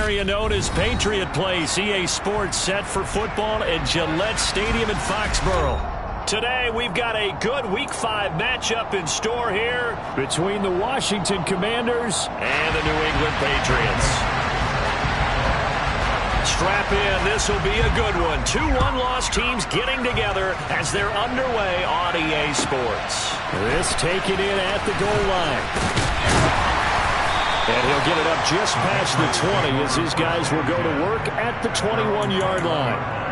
area known as Patriot Place. EA Sports set for football at Gillette Stadium in Foxborough. Today, we've got a good Week 5 matchup in store here between the Washington Commanders and the New England Patriots. Strap in, this will be a good one. Two one-loss teams getting together as they're underway on EA Sports. This taken in at the goal line. And he'll get it up just past the 20 as his guys will go to work at the 21-yard line.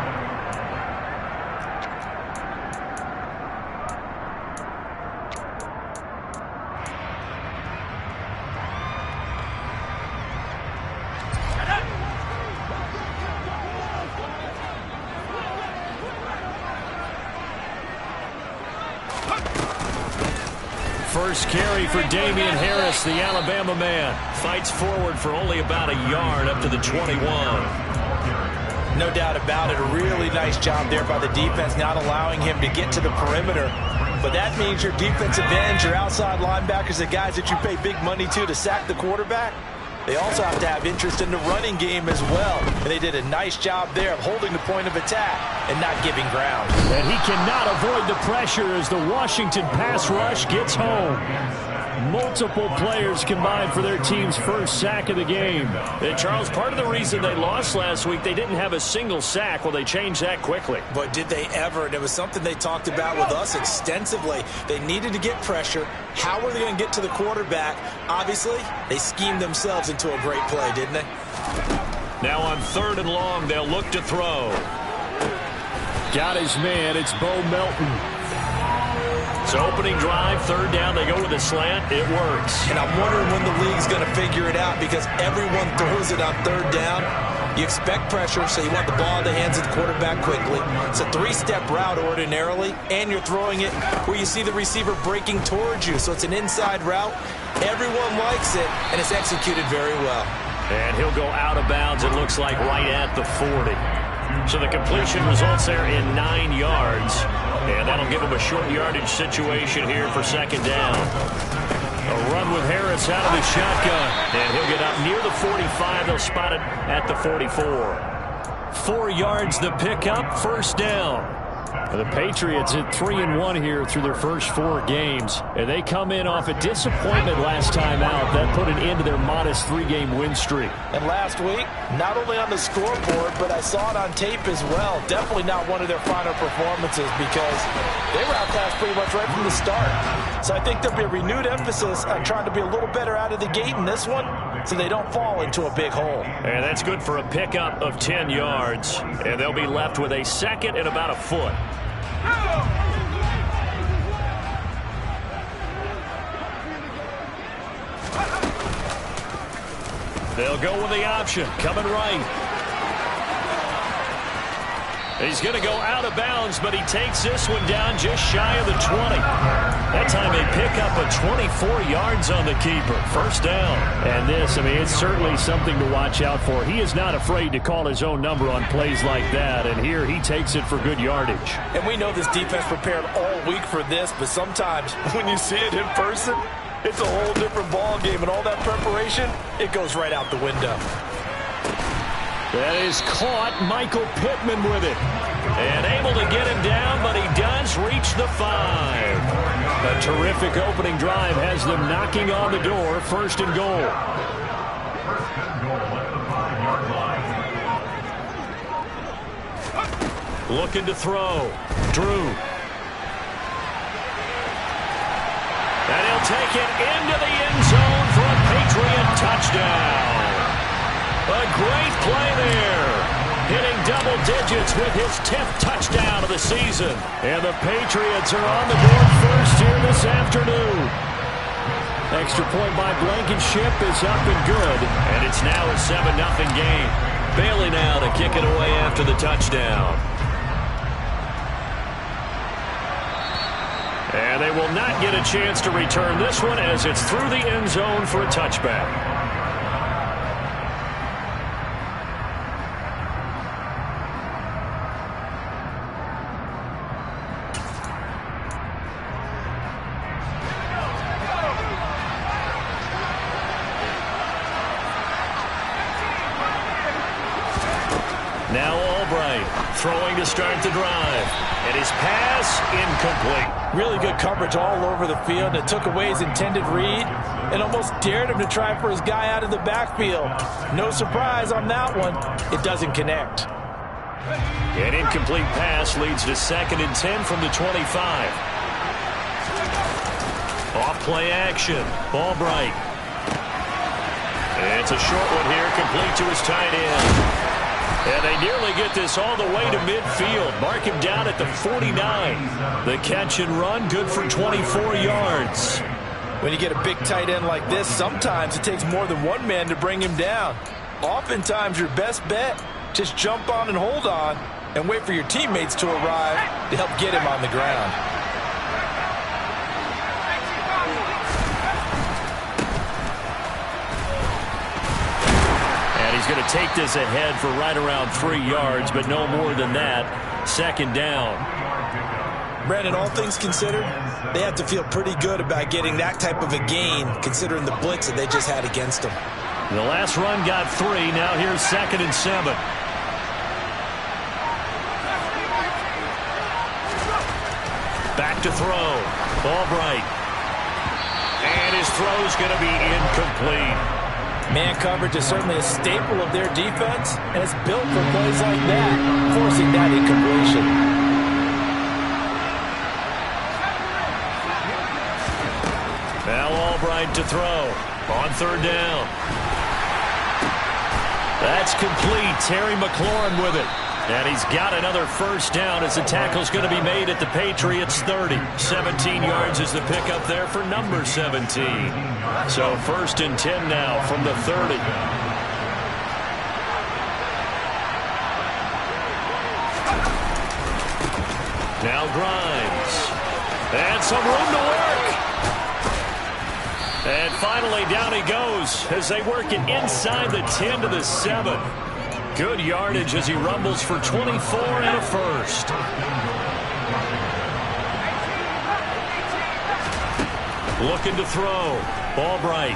First carry for Damian Harris, the Alabama man. Fights forward for only about a yard up to the 21. No doubt about it. A really nice job there by the defense, not allowing him to get to the perimeter. But that means your defensive ends, your outside linebackers, the guys that you pay big money to sack the quarterback, they also have to have interest in the running game as well. And they did a nice job there of holding the point of attack and not giving ground. And he cannot avoid the pressure as the Washington pass rush gets home. Multiple players combined for their team's first sack of the game. And Charles, part of the reason they lost last week, they didn't have a single sack. Well, they changed that quickly. But did they ever? And it was something they talked about with us extensively. They needed to get pressure. How were they going to get to the quarterback? Obviously, they schemed themselves into a great play, didn't they? Now on 3rd and long, they'll look to throw. Got his man. It's Bo Melton. So opening drive, 3rd down, they go with a slant. It works. And I'm wondering when the league's going to figure it out because everyone throws it on 3rd down. You expect pressure, so you want the ball in the hands of the quarterback quickly. It's a 3-step route ordinarily, and you're throwing it where you see the receiver breaking towards you. So it's an inside route. Everyone likes it, and it's executed very well. And he'll go out of bounds, it looks like, right at the 40. So the completion results there in 9 yards. And that'll give him a short yardage situation here for 2nd down. A run with Harris out of the shotgun. And he'll get up near the 45. They'll spot it at the 44. 4 yards the pickup, 1st down. And the Patriots at 3-1 here through their first 4 games. And they come in off a disappointment last time out. That put an end to their modest 3-game win streak. And last week, not only on the scoreboard, but I saw it on tape as well. Definitely not one of their final performances because they were outclassed pretty much right from the start. So I think there'll be a renewed emphasis on trying to be a little better out of the gate in this one so they don't fall into a big hole. And that's good for a pickup of 10 yards. And they'll be left with a 2nd and about a foot. They'll go with the option, coming right. He's going to go out of bounds, but he takes this one down just shy of the 20. That time they pick up a 24 yards on the keeper. 1st down. And this, I mean, it's certainly something to watch out for. He is not afraid to call his own number on plays like that, and here he takes it for good yardage. And we know this defense prepared all week for this, but sometimes when you see it in person, it's a whole different ball game, and all that preparation, it goes right out the window. That is caught. Michael Pittman with it. And able to get him down, but he does reach the 5. A terrific opening drive has them knocking on the door. 1st and goal. Looking to throw. Drew. And he'll take it into the end zone for a Patriot touchdown. A great play there. Hitting double digits with his 10th touchdown of the season. And the Patriots are on the board first here this afternoon. Extra point by Blankenship is up and good. And it's now a 7-0 game. Bailey now to kick it away after the touchdown. And they will not get a chance to return this one as it's through the end zone for a touchback. throwing to start the drive. And his pass incomplete. Really good coverage all over the field. It took away his intended read and almost dared him to try for his guy out of the backfield. No surprise on that one. It doesn't connect. An incomplete pass leads to 2nd and 10 from the 25. Off play action. Albright. It's a short one here, complete to his tight end. And they nearly get this all the way to midfield. Mark him down at the 49. The catch and run, good for 24 yards. When you get a big tight end like this, sometimes it takes more than one man to bring him down. Oftentimes, your best bet, just jump on and hold on and wait for your teammates to arrive to help get him on the ground. He's going to take this ahead for right around 3 yards, but no more than that. 2nd down. Brandon, all things considered, they have to feel pretty good about getting that type of a gain, considering the blitz that they just had against them. The last run got 3. Now here's 2nd and 7. Back to throw. Albright. And his throw's going to be incomplete. Man coverage is certainly a staple of their defense, and it's built for plays like that, forcing that incompletion. Now Albright to throw on 3rd down. That's complete. Terry McLaurin with it. And he's got another 1st down as the tackle's going to be made at the Patriots' 30. 17 yards is the pickup there for number 17. So 1st and 10 now from the 30. Now Grimes. And some room to work. And finally down he goes as they work it inside the 10 to the 7. Good yardage as he rumbles for 24 and a 1st. Looking to throw. Albright.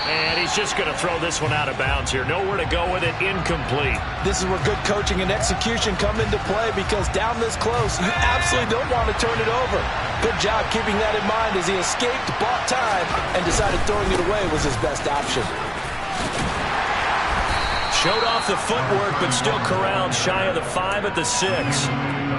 And he's just going to throw this one out of bounds here. Nowhere to go with it. Incomplete. This is where good coaching and execution come into play, because down this close, you absolutely don't want to turn it over. Good job keeping that in mind as he escaped, bought time, and decided throwing it away was his best option. Showed off the footwork, but still corralled shy of the 5 at the 6.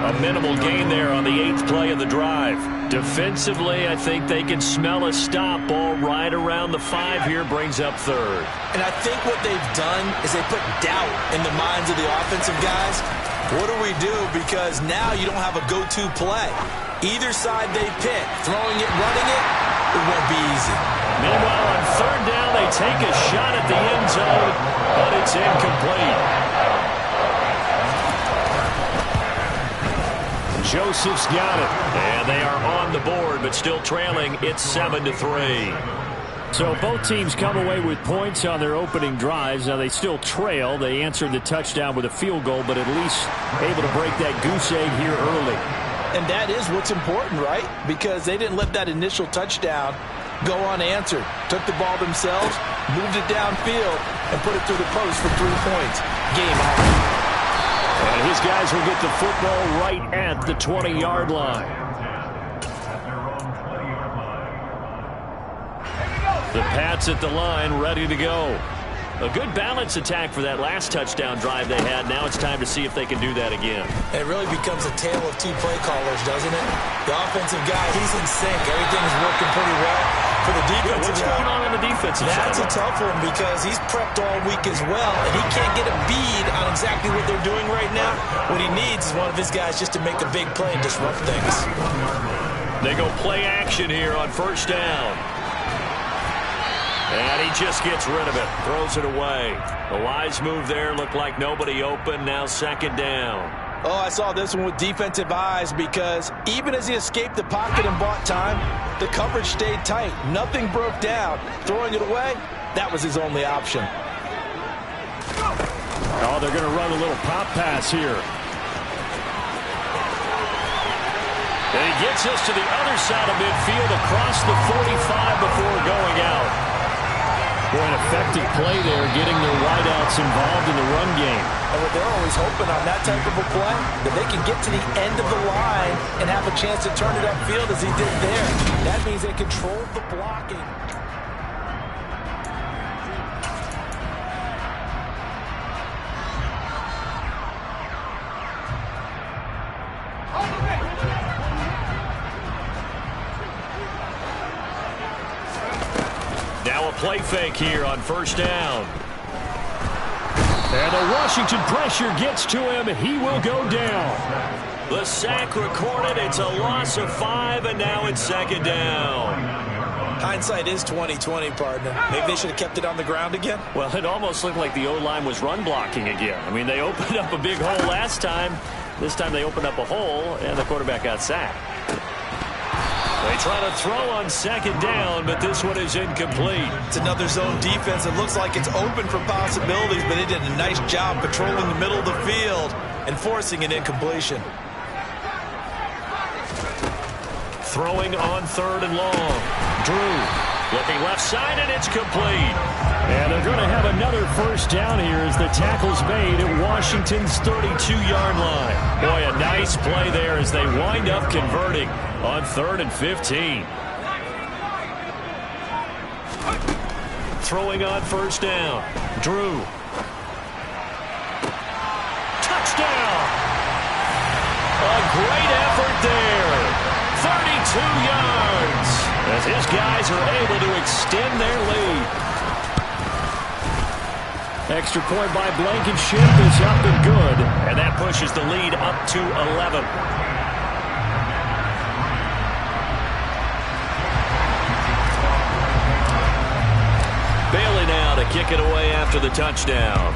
A minimal gain there on the 8th play of the drive. Defensively, I think they can smell a stop. Ball right around the 5 here, brings up 3rd. And I think what they've done is they put doubt in the minds of the offensive guys. What do we do? Because now you don't have a go-to play. Either side they pick, throwing it, running it, it won't be easy. Meanwhile, on 3rd down, they take a shot at the end zone, but it's incomplete. Joseph's got it, and they are on the board, but still trailing. It's 7-3. So both teams come away with points on their opening drives. Now they still trail. They answered the touchdown with a field goal, but at least able to break that goose egg here early. And that is what's important, right? Because they didn't let that initial touchdown go unanswered. Took the ball themselves, moved it downfield, and put it through the post for 3 points. Game on. And his guys will get the football right at the 20-yard line. The Pats at the line, ready to go. A good balance attack for that last touchdown drive they had. Now it's time to see if they can do that again. It really becomes a tale of 2 play callers, doesn't it? The offensive guy, he's in sync. Everything's working pretty well. For the defensive guy, what's going on the defensive side? That's a tough one because he's prepped all week as well, and he can't get a bead on exactly what they're doing right now. What he needs is one of his guys just to make a big play and disrupt things. They go play action here on 1st down. And he just gets rid of it, throws it away. The wise move there, looked like nobody open. Now 2nd down. Oh, I saw this one with defensive eyes because even as he escaped the pocket and bought time, the coverage stayed tight. Nothing broke down. Throwing it away, that was his only option. Oh, they're going to run a little pop pass here. And he gets us to the other side of midfield across the 45 before going out. Boy, an effective play there, getting their wideouts involved in the run game. And what they're always hoping on that type of a play, that they can get to the end of the line and have a chance to turn it upfield as he did there. That means they control the blocking. Now a play fake here on first down. And the Washington pressure gets to him. He will go down. The sack recorded. It's a loss of 5, and now it's second down. Hindsight is 20/20, partner. Maybe they should have kept it on the ground again. Well, it almost looked like the O-line was run blocking again. I mean, they opened up a big hole last time. This time they opened up a hole, and the quarterback got sacked. They try to throw on second down, but this one is incomplete. It's another zone defense. It looks like it's open for possibilities, but they did a nice job patrolling the middle of the field and forcing an incompletion. Throwing on third and long. Drew looking left side, and it's complete. And they're going to have another first down here as the tackle's made at Washington's 32-yard line. Boy, a nice play there as they wind up converting on 3rd and 15. Throwing on first down. Drew. Touchdown! A great effort there. 32 yards as his guys are able to extend their lead. Extra point by Blankenship is up and good, and that pushes the lead up to 11. Bailey now to kick it away after the touchdown.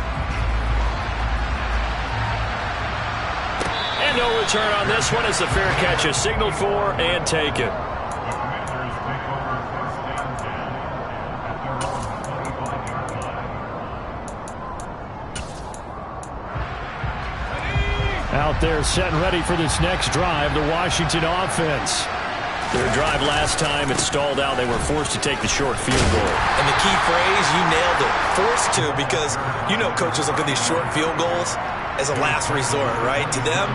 And no return on this one as the fair catch is signaled for and taken. Out there set and ready for this next drive, the Washington offense. Their drive last time, it stalled out. They were forced to take the short field goal. And the key phrase, you nailed it. Forced to, because you know coaches look at these short field goals as a last resort, right? To them,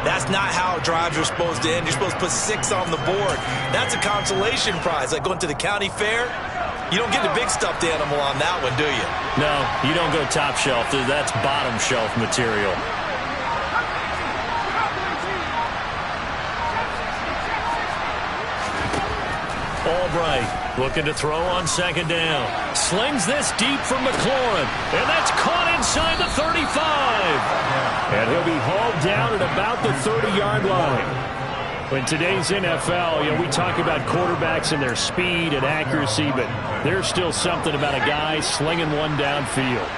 that's not how drives are supposed to end. You're supposed to put 6 on the board. That's a consolation prize. Like going to the county fair, you don't get the big stuffed animal on that one, do you? No, you don't go top shelf. That's bottom shelf material. Albright looking to throw on second down. Slings this deep from McLaurin. And that's caught inside the 35. And he'll be hauled down at about the 30-yard line. In today's NFL, we talk about quarterbacks and their speed and accuracy, but there's still something about a guy slinging one downfield.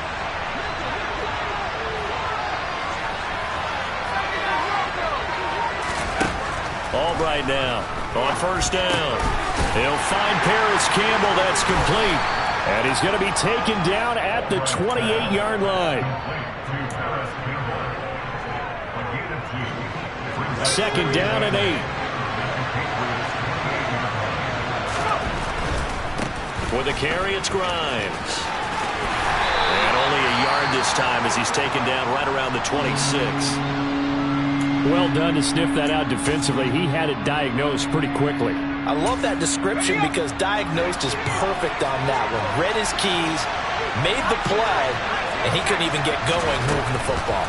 Albright now on first down. He'll find Paris Campbell. That's complete. And he's going to be taken down at the 28-yard line. Second down and 8. For the carry, it's Grimes. And only a yard this time as he's taken down right around the 26. Well done to sniff that out defensively. He had it diagnosed pretty quickly. I love that description because diagnosed is perfect on that one. Read his keys, made the play, and he couldn't even get going moving the football.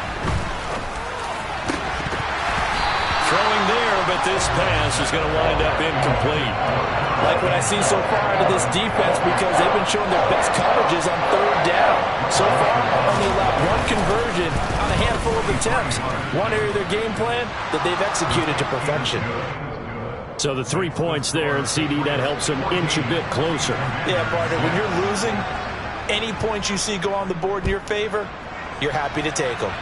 Throwing there, but this pass is going to wind up incomplete. Like what I see so far out of this defense because they've been showing their best coverages on third down. So far, only allowed one conversion on a handful of attempts. One area of their game plan that they've executed to perfection. So the 3 points there, and CD, that helps them inch a bit closer. Yeah, partner, when you're losing, any points you see go on the board in your favor, you're happy to take them.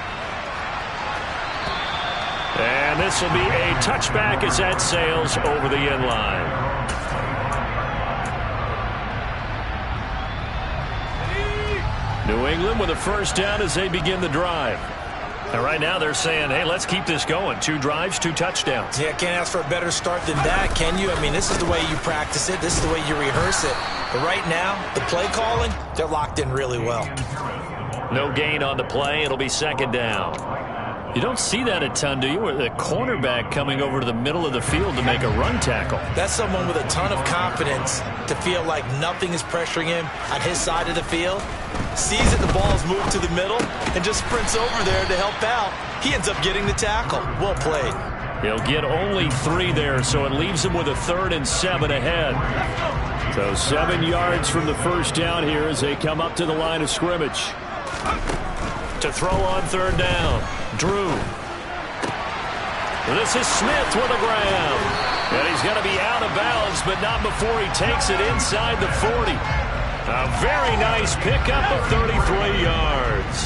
And this will be a touchback as that sails over the end line. New England with a first down as they begin the drive. And right now they're saying, hey, let's keep this going. 2 drives, 2 touchdowns. Yeah, can't ask for a better start than that, can you? I mean, this is the way you practice it. This is the way you rehearse it. But right now, the play calling, they're locked in really well. No gain on the play. It'll be second down. You don't see that a ton, do you? With a cornerback coming over to the middle of the field to make a run tackle. That's someone with a ton of confidence to feel like nothing is pressuring him on his side of the field. Sees that the ball is moved to the middle and just sprints over there to help out. He ends up getting the tackle. Well played. He'll get only 3 there, so it leaves him with a 3rd and 7 ahead. So 7 yards from the first down here as they come up to the line of scrimmage. To throw on 3rd down, Drew. This is Smith with a grab. And he's going to be out of bounds, but not before he takes it inside the 40. A very nice pickup of 33 yards.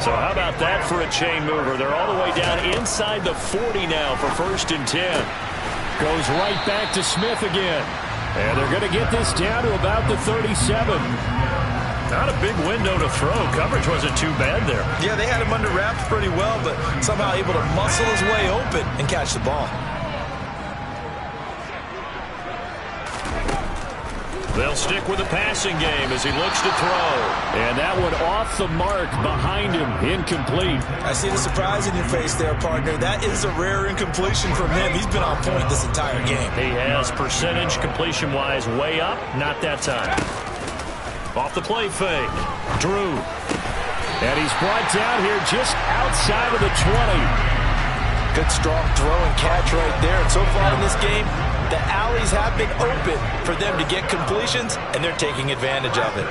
So how about that for a chain mover? They're all the way down inside the 40 now for 1st and 10. Goes right back to Smith again. And they're going to get this down to about the 37. Not a big window to throw. Coverage wasn't too bad there. Yeah, they had him under wraps pretty well, but somehow able to muscle his way open and catch the ball. They'll stick with the passing game as he looks to throw. And that one off the mark behind him. Incomplete. I see the surprise in your face there, partner. That is a rare incompletion from him. He's been on point this entire game. He has percentage completion-wise way up. Not that time. Off the play fake. Drew. And he's brought down here just outside of the 20. Good strong throw and catch right there. And so far in this game, the alleys have been open for them to get completions, and they're taking advantage of it.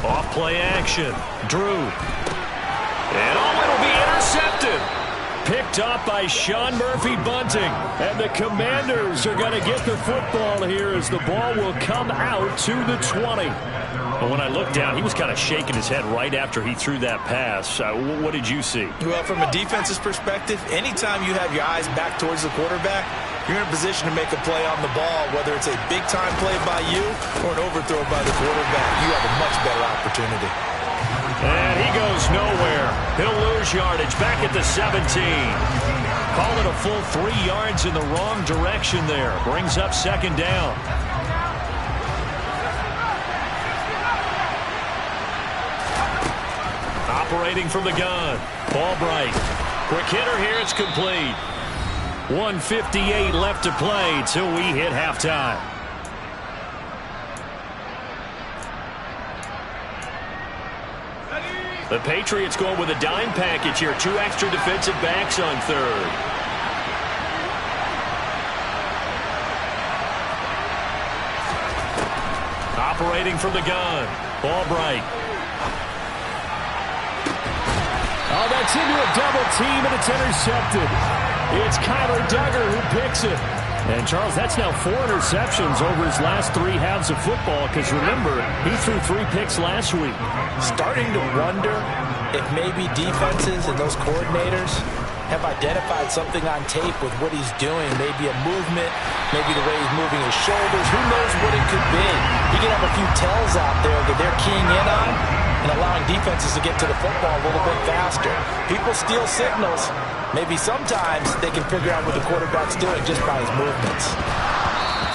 Off play action. Drew. And it'll be intercepted. Picked up by Sean Murphy-Bunting. And the Commanders are going to get the football here as the ball will come out to the 20. But when I looked down, he was kind of shaking his head right after he threw that pass. What did you see? Well, from a defense's perspective, anytime you have your eyes back towards the quarterback, you're in a position to make a play on the ball, whether it's a big-time play by you or an overthrow by the quarterback. You have a much better opportunity. And he goes nowhere. He'll lose yardage back at the 17. Call it a full 3 yards in the wrong direction there. Brings up second down. Operating from the gun. Albright. Quick hitter here. It's complete. 1:58 left to play till we hit halftime. The Patriots going with a dime package here. 2 extra defensive backs on 3rd. Operating from the gun. Albright. Oh, that's into a double team, and it's intercepted. It's Kyler Duggar who picks it. And, Charles, that's now 4 interceptions over his last 3 halves of football, because, remember, he threw 3 picks last week. Starting to wonder if maybe defenses and those coordinators have identified something on tape with what he's doing. Maybe a movement, maybe the way he's moving his shoulders. Who knows what it could be? He could have a few tells out there that they're keying in on and allowing defenses to get to the football a little bit faster. People steal signals. Maybe sometimes they can figure out what the quarterback's doing just by his movements.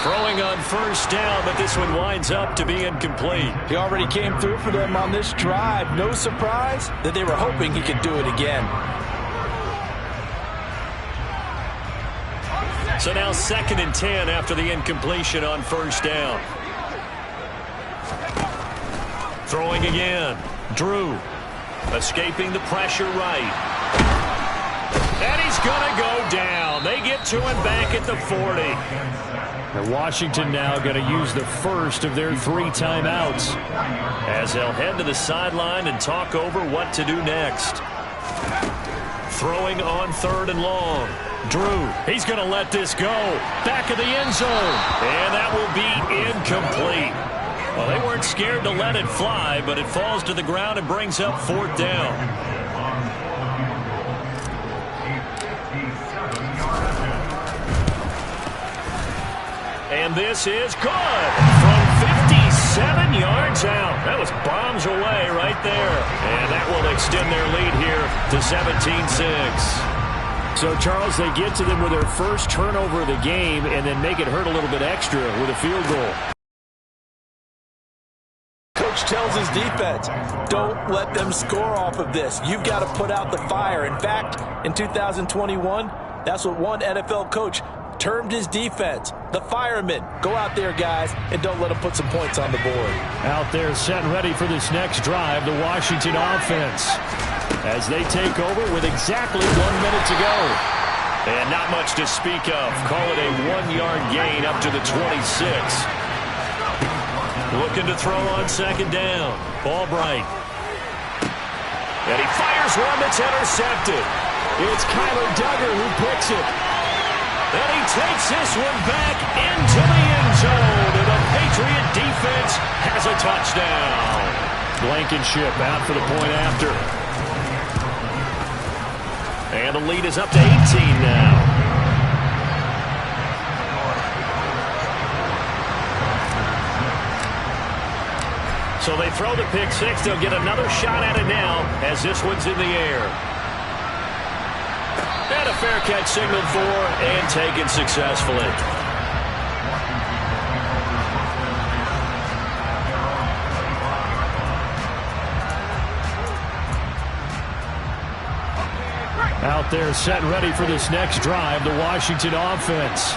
Throwing on first down, but this one winds up to be incomplete. He already came through for them on this drive. No surprise that they were hoping he could do it again. So now 2nd and 10 after the incompletion on first down. Throwing again. Drew. Escaping the pressure right. And he's going to go down. They get to him back at the 40. And Washington now going to use the first of their 3 timeouts, as they'll head to the sideline and talk over what to do next. Throwing on 3rd and long. Drew, he's going to let this go. Back of the end zone. And that will be incomplete. Well, they weren't scared to let it fly, but it falls to the ground and brings up 4th down. And this is good from 57. 7 yards out. That was bombs away right there. And that will extend their lead here to 17-6. So, Charles, they get to them with their first turnover of the game and then make it hurt a little bit extra with a field goal. Coach tells his defense, don't let them score off of this. You've got to put out the fire. In fact, in 2021, that's what one NFL coach termed his defense, the firemen. Go out there, guys, and don't let them put some points on the board. Out there set and ready for this next drive, the Washington offense, as they take over with exactly 1 minute to go. And not much to speak of. Call it a 1-yard gain up to the 26. Looking to throw on second down. Albright. And he fires one that's intercepted. It's Kyler Duggar who picks it. And he takes this one back into the end zone. And the Patriot defense has a touchdown. Blankenship out for the point after. And the lead is up to 18 now. So they throw the pick six. They'll get another shot at it now as this one's in the air. And a fair catch signaled for and taken successfully. Out there set and ready for this next drive, the Washington offense.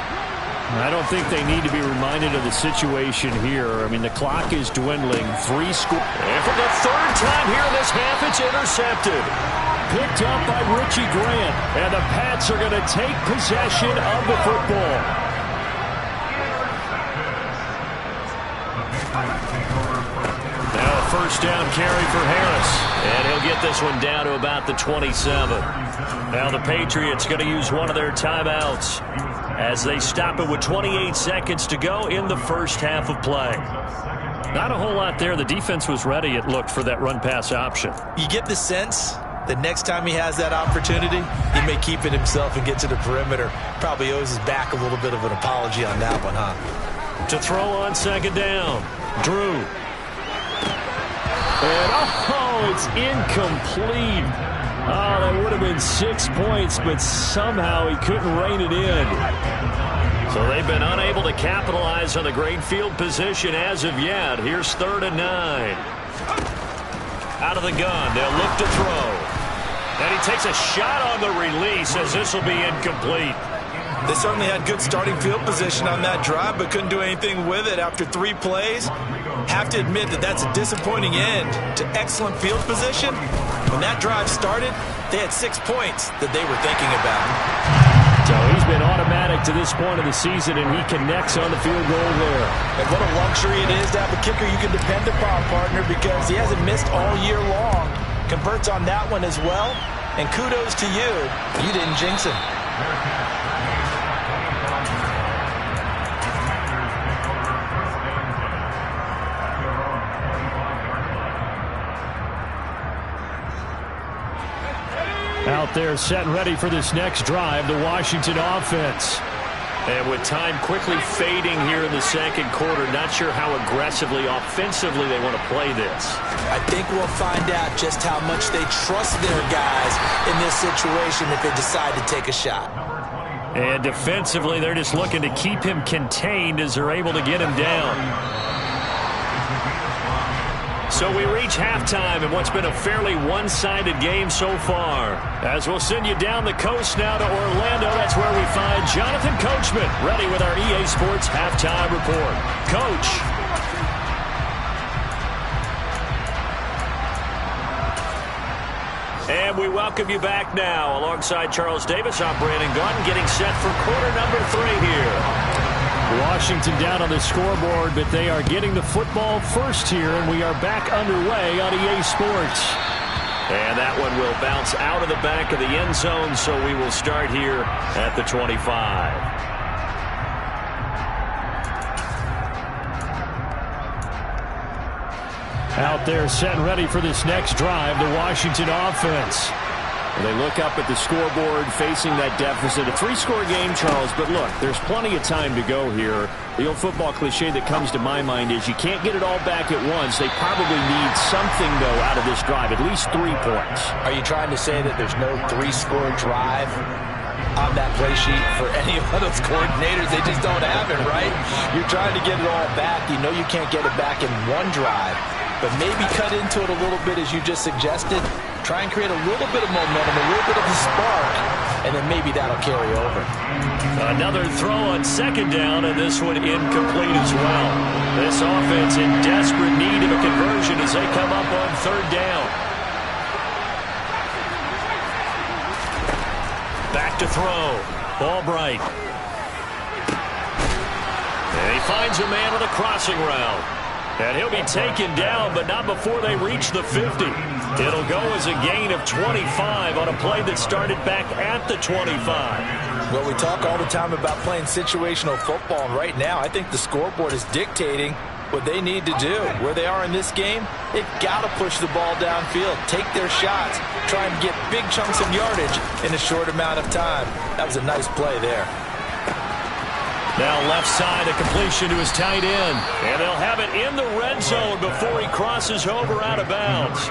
I don't think they need to be reminded of the situation here. I mean, the clock is dwindling. 3 scores. And for the third time here in this half, it's intercepted. Picked up by Richie Grant. And the Pats are going to take possession of the football. Now a first down carry for Harris. And he'll get this one down to about the 27. Now the Patriots going to use one of their timeouts as they stop it with 28 seconds to go in the first half of play. Not a whole lot there. The defense was ready, it looked, for that run-pass option. You get the sense that next time he has that opportunity, he may keep it himself and get to the perimeter. Probably owes his back a little bit of an apology on that one, huh? To throw on second down, Drew. And, oh, it's incomplete. Oh, that would have been 6 points, but somehow he couldn't rein it in. So they've been unable to capitalize on the great field position as of yet. Here's 3rd and 9. Out of the gun, they'll look to throw. And he takes a shot on the release as this will be incomplete. They certainly had good starting field position on that drive, but couldn't do anything with it after 3 plays. Have to admit that that's a disappointing end to excellent field position. When that drive started, they had 6 points that they were thinking about. So he's been automatic to this point of the season, and he connects on the field goal there. And what a luxury it is to have a kicker you can depend upon, partner, because he hasn't missed all year long. Converts on that one as well. And kudos to you. You didn't jinx him. Out there set and ready for this next drive, the Washington offense. And with time quickly fading here in the second quarter, not sure how aggressively, offensively they want to play this. I think we'll find out just how much they trust their guys in this situation if they decide to take a shot. And defensively, they're just looking to keep him contained as they're able to get him down. So we reach halftime in what's been a fairly one-sided game so far. As we'll send you down the coast now to Orlando, that's where we find Jonathan Coachman, ready with our EA Sports Halftime Report. Coach. And we welcome you back now. Alongside Charles Davis, I'm Brandon Gaudin, getting set for quarter number 3 here. Washington down on the scoreboard, but they are getting the football first here, and we are back underway on EA Sports. And that one will bounce out of the back of the end zone, so we will start here at the 25. Out there set and ready for this next drive, the Washington offense. They look up at the scoreboard facing that deficit. A 3-score game, Charles, but look, there's plenty of time to go here. The old football cliche that comes to my mind is you can't get it all back at once. They probably need something, though, out of this drive, at least 3 points. Are you trying to say that there's no 3-score drive on that play sheet for any of those coordinators? They just don't have it, right? You're trying to get it all back. You know you can't get it back in one drive, but maybe cut into it a little bit as you just suggested. Try and create a little bit of momentum, a little bit of a spark, and then maybe that'll carry over. Another throw on second down, and this one incomplete as well. This offense in desperate need of a conversion as they come up on third down. Back to throw. Albright. And he finds a man on a crossing route. And he'll be taken down, but not before they reach the 50. It'll go as a gain of 25 on a play that started back at the 25. Well, we talk all the time about playing situational football, and right now I think the scoreboard is dictating what they need to do. Where they are in this game, they've got to push the ball downfield, take their shots, try and get big chunks of yardage in a short amount of time. That was a nice play there. Now left side, a completion to his tight end. And they'll have it in the red zone before he crosses over out of bounds.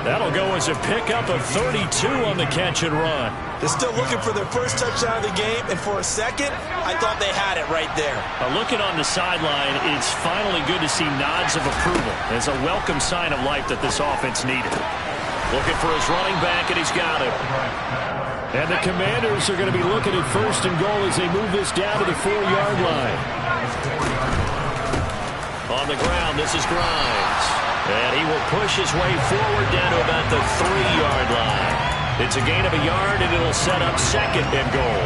That'll go as a pickup of 32 on the catch and run. They're still looking for their first touchdown of the game, and for a second, I thought they had it right there. Looking on the sideline, it's finally good to see nods of approval. It's a welcome sign of life that this offense needed. Looking for his running back, and he's got it. And the Commanders are going to be looking at first and goal as they move this down to the 4-yard line. On the ground, this is Grimes. And he will push his way forward down to about the 3-yard line. It's a gain of a yard, and it'll set up second and goal.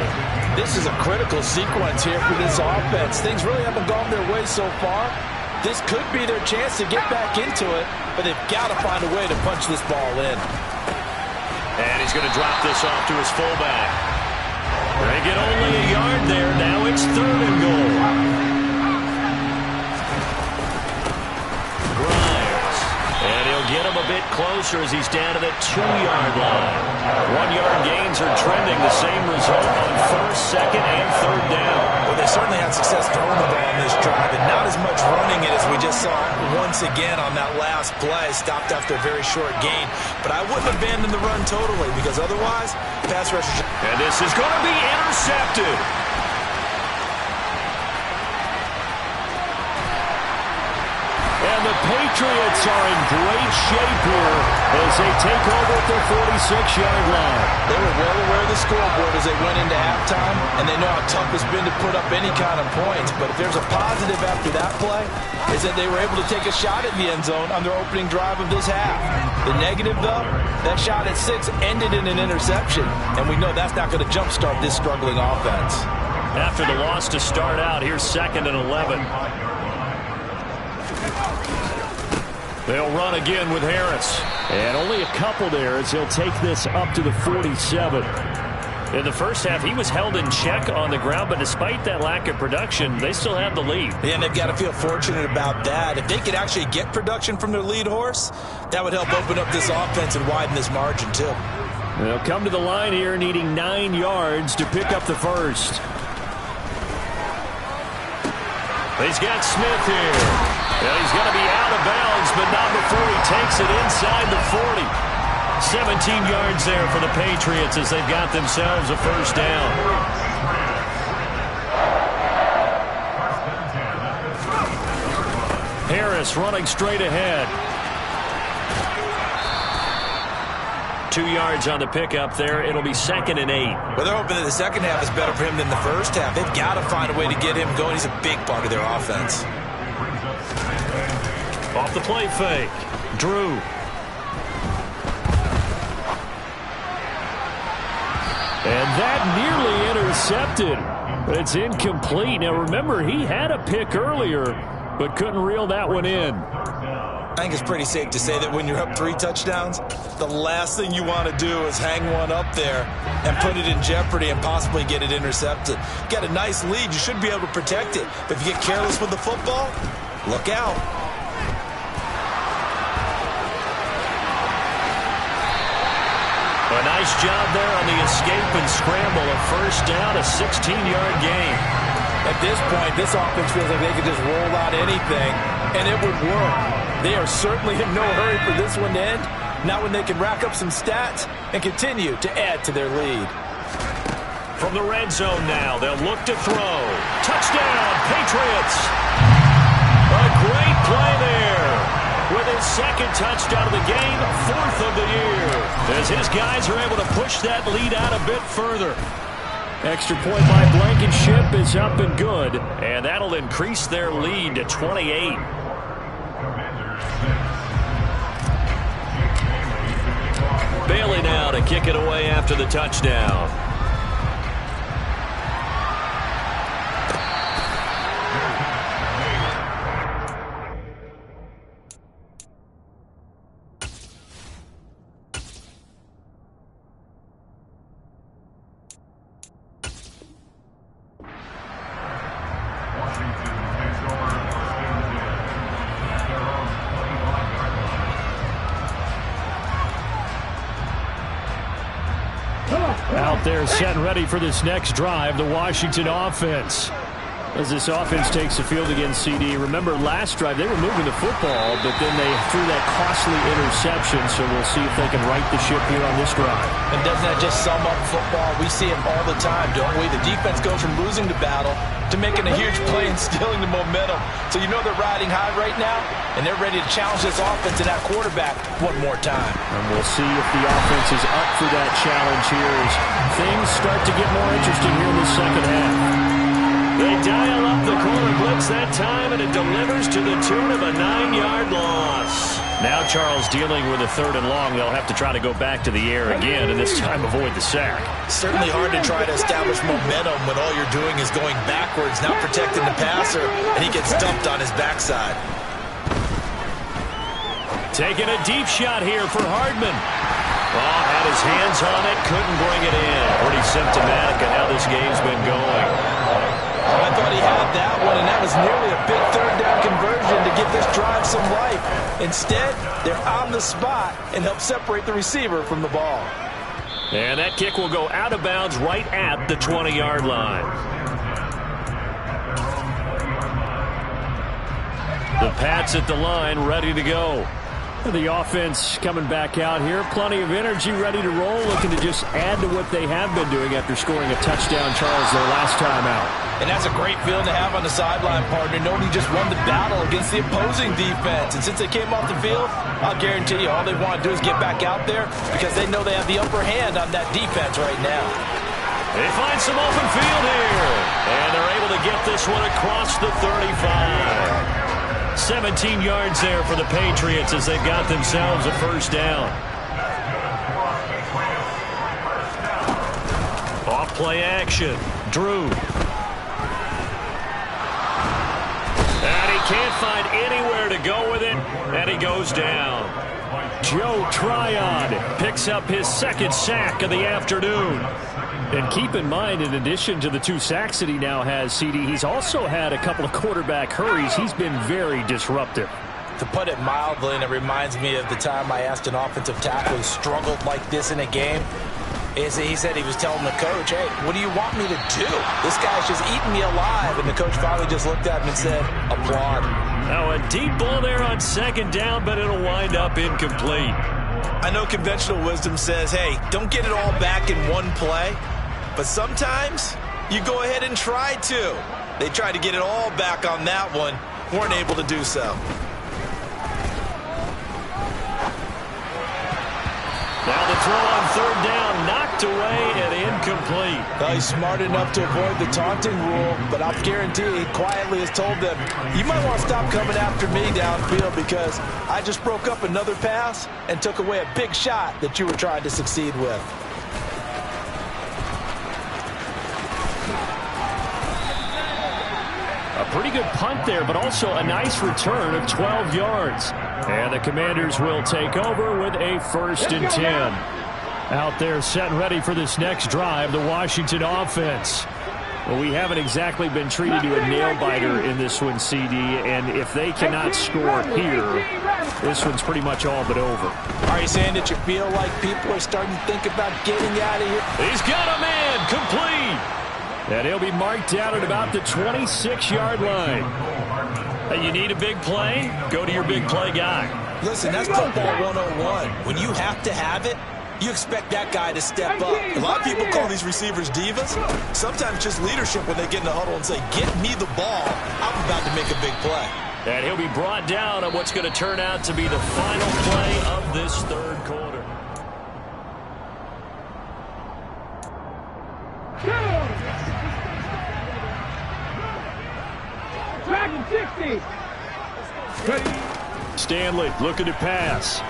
This is a critical sequence here for this offense. Things really haven't gone their way so far. This could be their chance to get back into it, but they've got to find a way to punch this ball in. And he's going to drop this off to his fullback. They get only a yard there. Now it's third and goal. Grimes. And he'll get him a bit closer as he's down to the 2-yard line. 1-yard gains are trending. The same result on first, second, and third down. Well, they certainly had success throwing the ball on this drive, and not as much running it as we just saw once again on that last play. Stopped after a very short gain. But I wouldn't abandon the run totally, because otherwise, pass rushers. And this is going to be intercepted. And the Patriots are in great shape here as they take over at their 46-yard line. They were well aware of the scoreboard as they went into halftime, and they know how tough it's been to put up any kind of points. But if there's a positive after that play, is that they were able to take a shot at the end zone on their opening drive of this half. The negative, though, that shot at 6 ended in an interception, and we know that's not going to jumpstart this struggling offense. After the loss to start out, here's 2nd and 11. They'll run again with Harris. And only a couple there as he'll take this up to the 47. In the first half, he was held in check on the ground, but despite that lack of production, they still have the lead. Yeah, and they've got to feel fortunate about that. If they could actually get production from their lead horse, that would help open up this offense and widen this margin, too. They'll come to the line here needing 9 yards to pick up the first. He's got Smith here. And he's going to be out of bounds, but not before he takes it inside the 40. 17 yards there for the Patriots as they've got themselves a first down. Harris running straight ahead. 2 yards on the pickup there. It'll be 2nd and 8. Well, they're hoping that the second half is better for him than the first half. They've got to find a way to get him going. He's a big part of their offense. Off the play fake. Drew. And that nearly intercepted. But it's incomplete. Now, remember, he had a pick earlier, but couldn't reel that one in. I think it's pretty safe to say that when you're up 3 touchdowns, the last thing you want to do is hang one up there and put it in jeopardy and possibly get it intercepted. You got a nice lead. You should be able to protect it. But if you get careless with the football, look out. A Nice job there on the escape and scramble. A first down, a 16-yard gain. At this point, this offense feels like they could just roll out anything, and it would work. They are certainly in no hurry for this one to end. Not when they can rack up some stats and continue to add to their lead. From the red zone now, they'll look to throw. Touchdown, Patriots! A great play there. With his second touchdown of the game, 4th of the year. As his guys are able to push that lead out a bit further. Extra point by Blankenship is up and good. And that'll increase their lead to 28. Bailey now to kick it away after the touchdown. Out there set and ready for this next drive, the Washington offense. As this offense takes the field against CD. Remember, last drive, they were moving the football, but then they threw that costly interception, so we'll see if they can right the ship here on this drive. And doesn't that just sum up football? We see it all the time, don't we? The defense goes from losing the battle to making a huge play and stealing the momentum. So you know they're riding high right now, and they're ready to challenge this offense and that quarterback one more time. And we'll see if the offense is up for that challenge here as things start to get more interesting here in the second half. They dial up the corner blitz that time, and it delivers to the tune of a 9-yard loss. Now Charles dealing with a 3rd and long. They'll have to try to go back to the air again, and this time avoid the sack. Certainly hard to try to establish momentum when all you're doing is going backwards, not protecting the passer, and he gets dumped on his backside. Taking a deep shot here for Hardman. Oh, had his hands on it, couldn't bring it in. Pretty symptomatic of how this game's been going. I thought he had that one, and that was nearly a big 3rd down conversion to give this drive some life. Instead, they're on the spot and help separate the receiver from the ball. And that kick will go out of bounds right at the 20-yard line. The Pats at the line, ready to go. The offense coming back out here. Plenty of energy, ready to roll, looking to just add to what they have been doing after scoring a touchdown, Charles, their last time out. And that's a great feeling to have on the sideline, partner, knowing you just won the battle against the opposing defense. And since they came off the field, I'll guarantee you all they want to do is get back out there because they know they have the upper hand on that defense right now. They find some open field here. And they're able to get this one across the 35. 17 yards there for the Patriots as they've got themselves a first down. Off play action. Drew. And he can't find anywhere to go with it, and he goes down. Joe Tryon picks up his 2nd sack of the afternoon. And keep in mind, in addition to the 2 sacks that he now has, CD, he's also had a couple of quarterback hurries. He's been very disruptive. To put it mildly, and it reminds me of the time I asked an offensive tackle who struggled like this in a game, is he said he was telling the coach, hey, what do you want me to do? This guy's just eating me alive. And the coach finally just looked at him and said, applaud. Now a deep ball there on 2nd down, but it'll wind up incomplete. I know conventional wisdom says, hey, don't get it all back in one play. But sometimes you go ahead and try to. They tried to get it all back on that one, weren't able to do so. Now the throw on 3rd down, knocked away and incomplete. Well, he's smart enough to avoid the taunting rule, but I'll guarantee he quietly has told them, you might want to stop coming after me downfield because I just broke up another pass and took away a big shot that you were trying to succeed with. A pretty good punt there, but also a nice return of 12 yards. And the Commanders will take over with a 1st and 10. Out there set and ready for this next drive, the Washington offense. Well, we haven't exactly been treated to a nail-biter in this one, CD, and if they cannot score here, this one's pretty much all but over. Are you saying that you feel like people are starting to think about getting out of here? He's got a man, complete! And he'll be marked down at about the 26-yard line. Hey, you need a big play? Go to your big play guy. Listen, that's football 101. When you have to have it, you expect that guy to step up. A lot of people call these receivers divas. Sometimes just leadership when they get in the huddle and say, get me the ball. I'm about to make a big play. And he'll be brought down on what's going to turn out to be the final play of this third quarter. Dragon 60. Stanley looking to pass.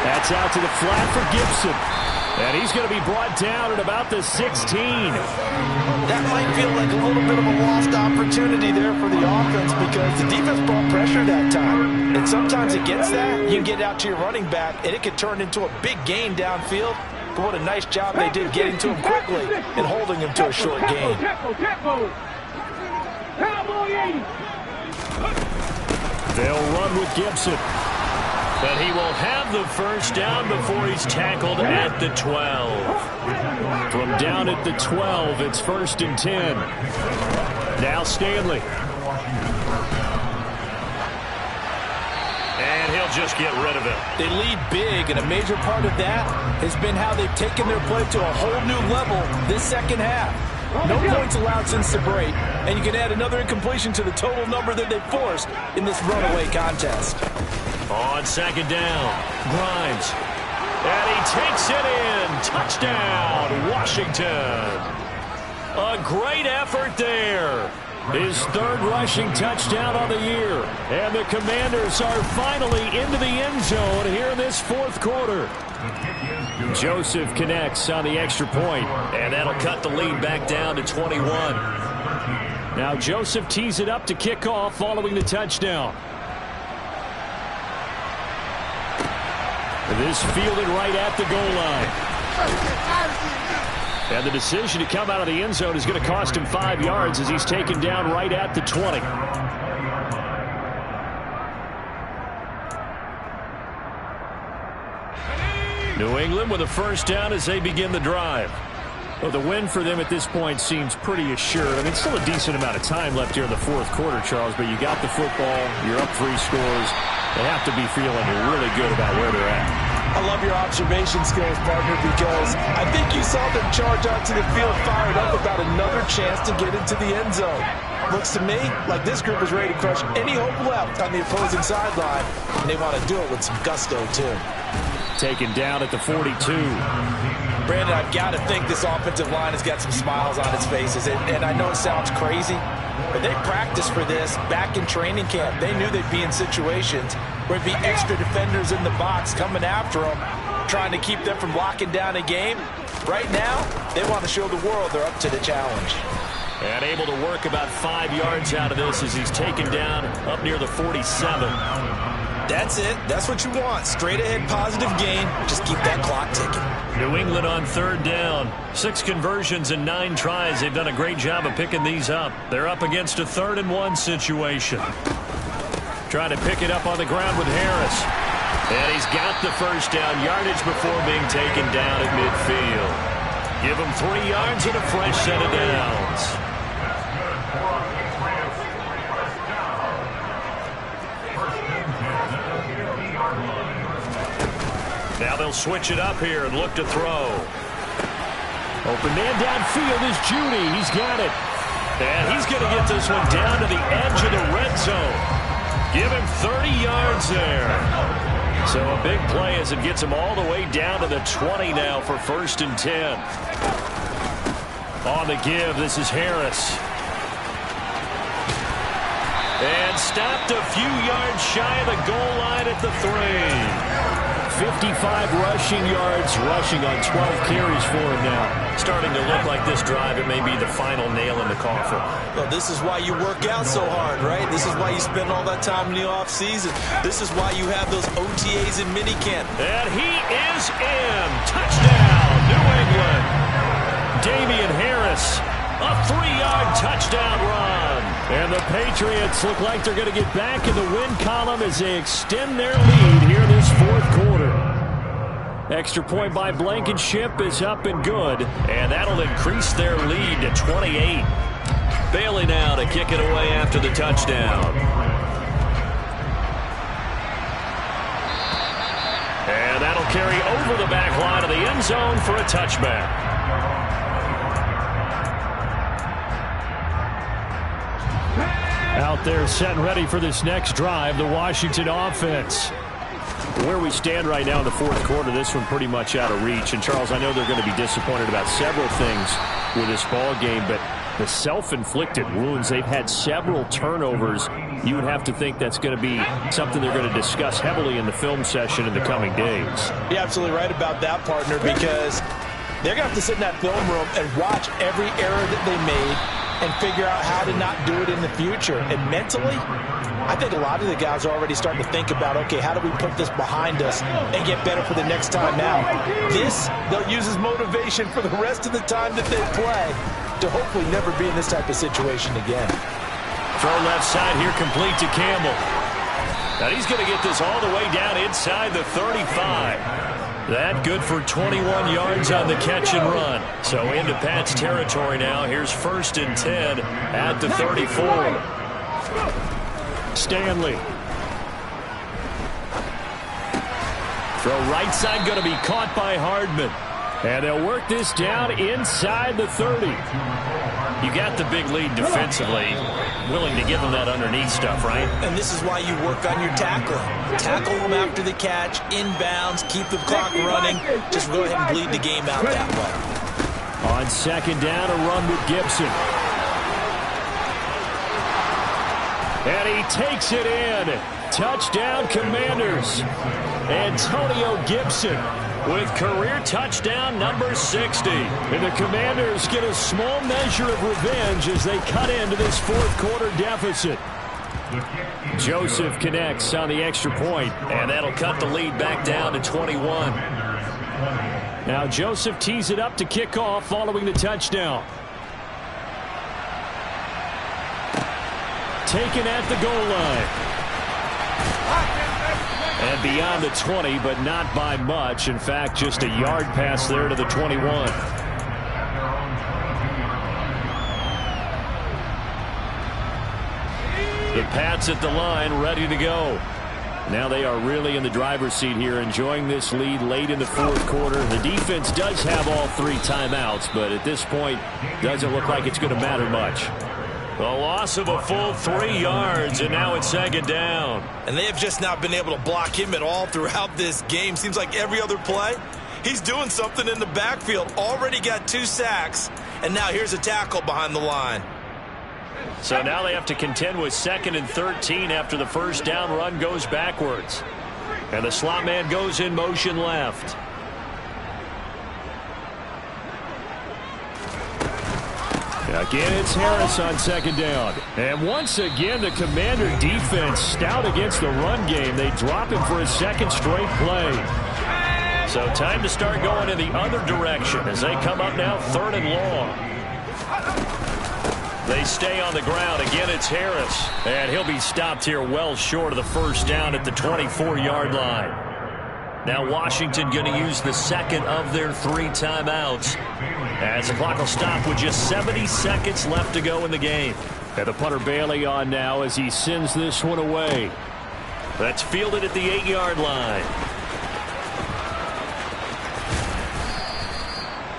That's out to the flat for Gibson. And he's going to be brought down at about the 16. That might feel like a little bit of a lost opportunity there for the offense because the defense brought pressure that time. And sometimes against that, you can get out to your running back, and it could turn into a big gain downfield. But what a nice job they did getting to him quickly and holding him to a short gain. They'll run with Gibson. But he will have the first down before he's tackled at the 12. From down at the 12, it's 1st and 10. Now Stanley. And he'll just get rid of it. They lead big, and a major part of that has been how they've taken their play to a whole new level this second half. No points allowed since the break, and you can add another incompletion to the total number that they forced in this runaway contest. On second down, Grimes. And he takes it in. Touchdown, Washington. A great effort there. His third rushing touchdown on the year. And the Commanders are finally into the end zone here in this fourth quarter. Joseph connects on the extra point. And that'll cut the lead back down to 21. Now Joseph tees it up to kick off following the touchdown. This fielded right at the goal line. And the decision to come out of the end zone is going to cost him 5 yards as he's taken down right at the 20. New England with a first down as they begin the drive. Well, the win for them at this point seems pretty assured. I mean, still a decent amount of time left here in the fourth quarter, Charles, but you got the football, you're up 3 scores. They have to be feeling really good about where they're at. I love your observation skills, partner, because I think you saw them charge onto the field fired up about another chance to get into the end zone. Looks to me like this group is ready to crush any hope left on the opposing sideline, and they want to do it with some gusto, too. Taken down at the 42. Brandon, I've got to think this offensive line has got some smiles on its faces, and I know it sounds crazy, but they practiced for this back in training camp. They knew they'd be in situations where it'd be extra defenders in the box coming after them, trying to keep them from locking down a game. Right now, they want to show the world they're up to the challenge. And able to work about 5 yards out of this as he's taken down up near the 47. That's it. That's what you want. Straight ahead positive gain. Just keep that clock ticking. New England on third down. 6 conversions and 9 tries. They've done a great job of picking these up. They're up against a 3rd and 1 situation. Trying to pick it up on the ground with Harris. And he's got the first down yardage before being taken down at midfield. Give him 3 yards and a fresh set of downs. Now they'll switch it up here and look to throw. Open man downfield is Judy. He's got it. And he's going to get this one down to the edge of the red zone. Give him 30 yards there. So a big play as it gets him all the way down to the 20 now for 1st and 10. On the give, this is Harris. And stopped a few yards shy of the goal line at the 3. 55 rushing yards, rushing on 12 carries for him now. Starting to look like this drive, it may be the final nail in the coffin. Well, this is why you work out so hard, right? This is why you spend all that time in the offseason. This is why you have those OTAs in minicamp. And he is in. Touchdown, New England. Damian Harris And the Patriots look like they're going to get back in the win column as they extend their lead here this fourth quarter. Extra point by Blankenship is up and good, and that'll increase their lead to 28. Bailey now to kick it away after the touchdown. And that'll carry over the back line of the end zone for a touchback. Out there set and ready for this next drive, the Washington offense. Where we stand right now in the fourth quarter, this one pretty much out of reach. And, Charles, I know they're going to be disappointed about several things with this ball game, but the self-inflicted wounds, they've had several turnovers. You would have to think that's going to be something they're going to discuss heavily in the film session in the coming days. You're absolutely right about that, partner, because they're going to have to sit in that film room and watch every error that they made and figure out how to not do it in the future. And mentally, I think a lot of the guys are already starting to think about, okay, how do we put this behind us and get better for the next time out? This, they'll use as motivation for the rest of the time that they play to hopefully never be in this type of situation again. Throw left side here, complete to Campbell. Now he's going to get this all the way down inside the 35. That good for 21 yards on the catch and run. So into Pat's territory now. Here's 1st and 10 at the 34. Stanley. Throw right side going to be caught by Hardman. And they'll work this down inside the 30. You got the big lead defensively. Willing to give them that underneath stuff, right? And this is why you work on your tackling. Tackle them after the catch, inbounds, keep the clock running. Just go ahead and bleed the game out that way. On 2nd down, a run with Gibson. And he takes it in. Touchdown, Commanders. Antonio Gibson with career touchdown number 60. And the Commanders get a small measure of revenge as they cut into this fourth quarter deficit. Joseph connects on the extra point, and that'll cut the lead back down to 21. Now Joseph tees it up to kick off following the touchdown. Taken at the goal line. And beyond the 20, but not by much. In fact, just a yard pass there to the 21. The Pats at the line, ready to go. Now they are really in the driver's seat here, enjoying this lead late in the fourth quarter. The defense does have all 3 timeouts, but at this point, doesn't look like it's going to matter much. A loss of a full 3 yards, and now it's 2nd down. And they have just not been able to block him at all throughout this game. Seems like every other play, he's doing something in the backfield. Already got 2 sacks, and now here's a tackle behind the line. So now they have to contend with 2nd and 13 after the first down run goes backwards. And the slot man goes in motion left. Again, it's Harris on 2nd down. And once again, the Commander defense stout against the run game. They drop him for a 2nd straight play. So time to start going in the other direction as they come up now 3rd and long. They stay on the ground. Again, it's Harris. And he'll be stopped here well short of the first down at the 24-yard line. Now Washington going to use the 2nd of their 3 timeouts, as the clock will stop with just 70 seconds left to go in the game. And the punter Bailey on now as he sends this one away. That's fielded at the 8-yard line.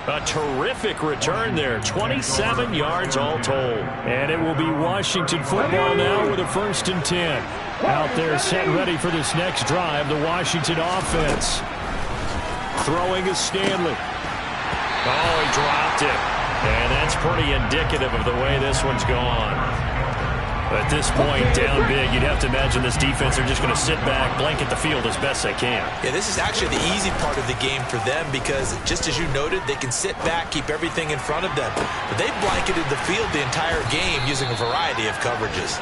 A terrific return there. 27 yards all told. And it will be Washington football now with a 1st and 10. Out there set ready for this next drive, the Washington offense. Throwing is Stanley. Oh, he dropped it. And that's pretty indicative of the way this one's gone. At this point, down big, you'd have to imagine this defense are just going to sit back, blanket the field as best they can. Yeah, this is actually the easy part of the game for them because, just as you noted, they can sit back, keep everything in front of them. But they've blanketed the field the entire game using a variety of coverages.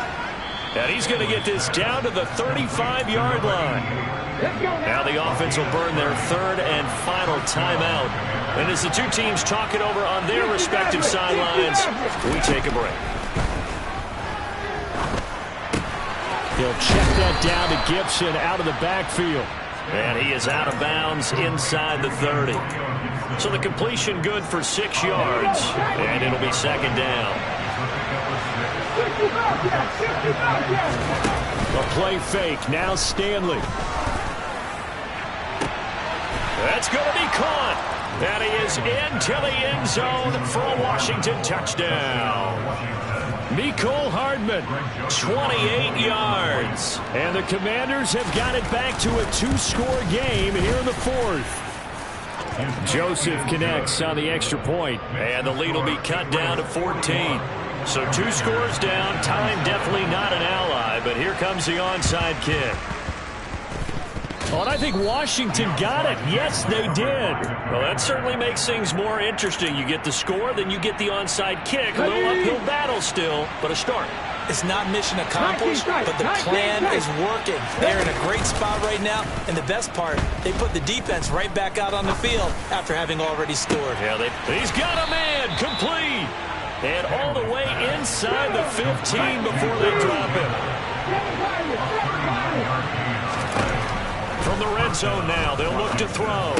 And he's going to get this down to the 35-yard line. Now the offense will burn their 3rd and final timeout. And as the 2 teams talk it over on their respective sidelines, we take a break. He'll check that down to Gibson out of the backfield. And he is out of bounds inside the 30. So the completion good for 6 yards, and it'll be second down. A play fake, now Stanley. That's going to be caught. And he is into the end zone for a Washington touchdown. Mecole Hardman, 28 yards. And the Commanders have got it back to a 2-score game here in the 4th. Joseph connects on the extra point. And the lead will be cut down to 14. So 2 scores down. Time definitely not an ally, but here comes the onside kick. Oh, and I think Washington got it. Yes, they did. Well, that certainly makes things more interesting. You get the score, then you get the onside kick. A little uphill battle still, but a start. It's not mission accomplished, but the plan is working. They're in a great spot right now, and the best part, they put the defense right back out on the field after having already scored. Yeah, he's got a man, complete. And all the way inside the 15 before they drop him. From the red zone now, they'll look to throw.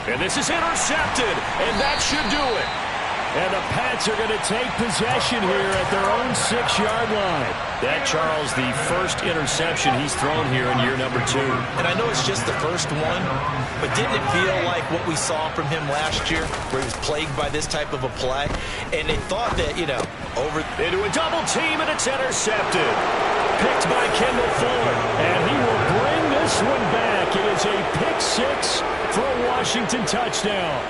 And this is intercepted, and that should do it. And the Pats are going to take possession here at their own 6-yard line. That, Charles, the first interception he's thrown here in year number 2. And I know it's just the first one, but didn't it feel like what we saw from him last year, where he was plagued by this type of a play? And they thought that, over into a double team, and it's intercepted. Picked by Kendall Fuller. And he will bring this one back. It is a pick 6 for a Washington touchdown.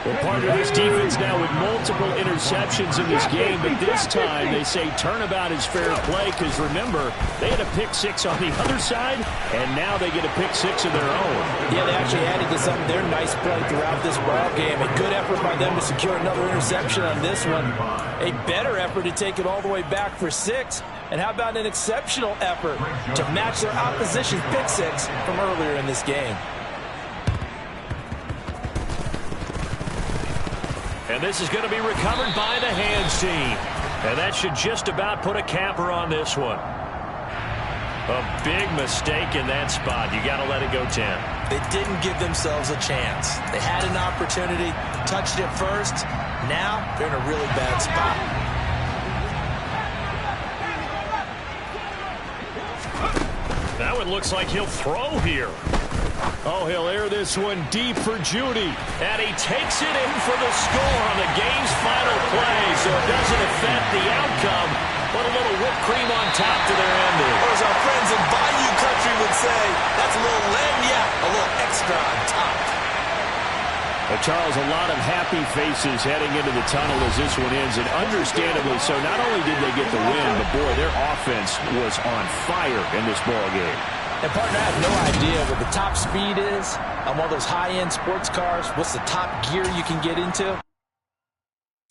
Well, part of this defense now with multiple interceptions in this game, but this time they say turnabout is fair play because, remember, they had a pick 6 on the other side, and now they get a pick 6 of their own. Yeah, they actually added to some of their nice play throughout this ball game. A good effort by them to secure another interception on this one. A better effort to take it all the way back for 6. And how about an exceptional effort to match their opposition's pick 6 from earlier in this game. And this is going to be recovered by the hands team. And that should just about put a capper on this one. A big mistake in that spot. You got to let it go 10. They didn't give themselves a chance. They had an opportunity, touched it first. Now they're in a really bad spot. That one looks like he'll throw here. Oh, he'll air this one deep for Judy. And he takes it in for the score on the game's final play, so it doesn't affect the outcome, but a little whipped cream on top to their ending. Or as our friends in Bayou Country would say, that's a little lagniappe, a little extra on top. Charles, a lot of happy faces heading into the tunnel as this one ends, and understandably so. Not only did they get the win, but boy, their offense was on fire in this ball game. And partner, I have no idea what the top speed is on one of those high-end sports cars. What's the top gear you can get into?